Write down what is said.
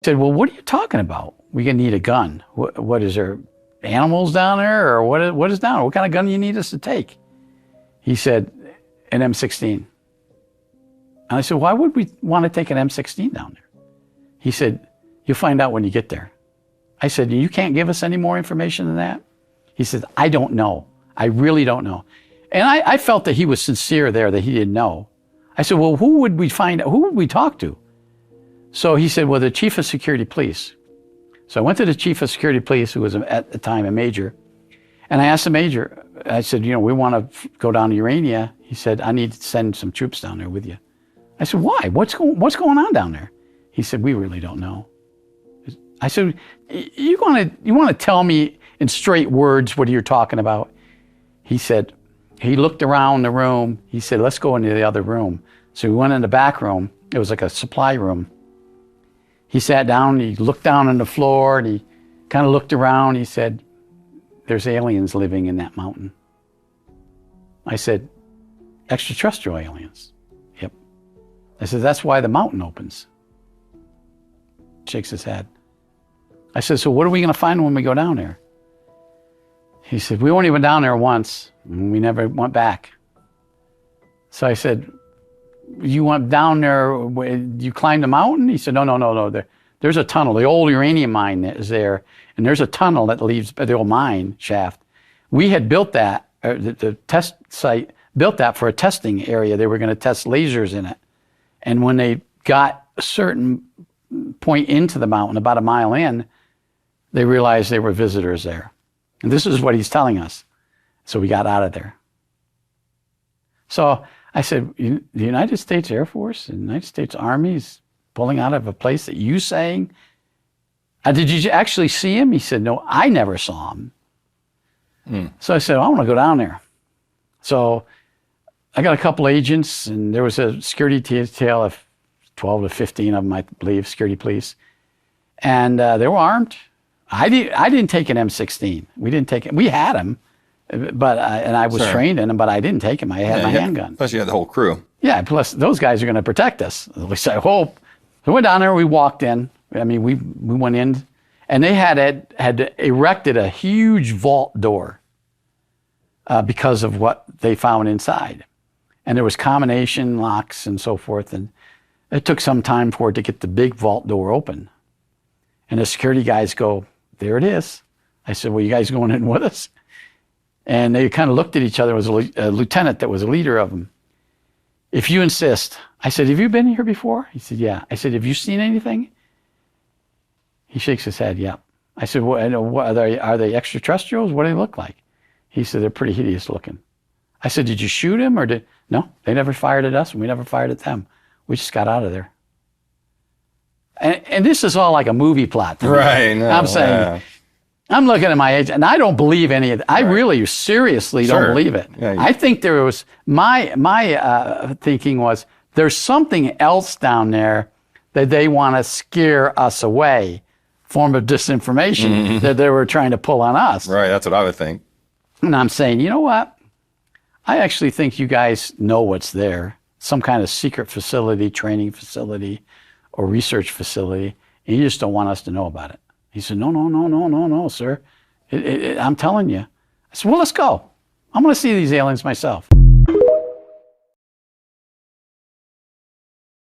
said, well, what are you talking about? We're going to need a gun. What is there, animals down there? Or what is down there? What kind of gun do you need us to take? He said, an M16. And I said, why would we want to take an M16 down there? He said, you'll find out when you get there. I said, you can't give us any more information than that? He said, I don't know. I really don't know. And I felt that he was sincere there, that he didn't know. I said, well, who would we talk to? So he said, well, the chief of security police. So I went to the chief of security police, who was at the time a major, and I asked the major, I said, we want to go down to Urania. He said, I need to send some troops down there with you. I said, why? What's going on down there? He said, we really don't know. I said, you want to tell me in straight words what you're talking about? He said, he looked around the room. He said, let's go into the other room. So we went in the back room. It was like a supply room. He sat down, he looked down on the floor, and he kind of looked around. He said, there's aliens living in that mountain. I said, extraterrestrial aliens. Yep. I said, that's why the mountain opens. Shakes his head. I said, so what are we going to find when we go down there? He said, we only went down there once, and we never went back. So I said, you went down there, you climbed the mountain? He said, no. There's a tunnel. The old uranium mine is there, and there's a tunnel that leads the old mine shaft. We had built that, the test site built that for a testing area. They were going to test lasers in it. And when they got a certain point into the mountain, about a mile in, they realized there were visitors there. And this is what he's telling us. So we got out of there. So I said, the United States Air Force, the United States Army is pulling out of a place that you saying, did you actually see him? He said, no, I never saw him. So I said, I want to go down there. So I got a couple agents, and there was a security detail of 12 to 15 of them, I believe, security police. And they were armed. I didn't take an M16. We didn't take it. We had them. But and I was trained in them, but I didn't take them. I had my handgun. Plus, you had the whole crew. Yeah. Plus, those guys are going to protect us. At least I hope. So we went down there. We walked in. I mean, we went in, and they had erected a huge vault door because of what they found inside, and there was combination locks and so forth. And it took some time for it to get the big vault door open. And the security guys go, "There it is." I said, "Well, you guys going in with us?" And they kind of looked at each other. It was a lieutenant that was a leader of them. "If you insist." I said, "Have you been here before?" He said, "Yeah." I said, "Have you seen anything?" He shakes his head, "Yeah." I said, "What are they extraterrestrials? What do they look like?" He said, "They're pretty hideous looking." I said, "Did you shoot him or did..." "No, they never fired at us and we never fired at them. We just got out of there." And this is all like a movie plot. Right. No, I'm saying, I'm looking at my age, and I don't believe any of it. I really seriously don't believe it. Yeah, I think there was, my thinking was, there's something else down there that they want to scare us away, form of disinformation that they were trying to pull on us. Right, that's what I would think. And I'm saying, you know what? I actually think you guys know what's there. Some kind of secret facility, training facility, or research facility, and you just don't want us to know about it. He said, no, sir. I'm telling you. I said, well, let's go. I'm going to see these aliens myself.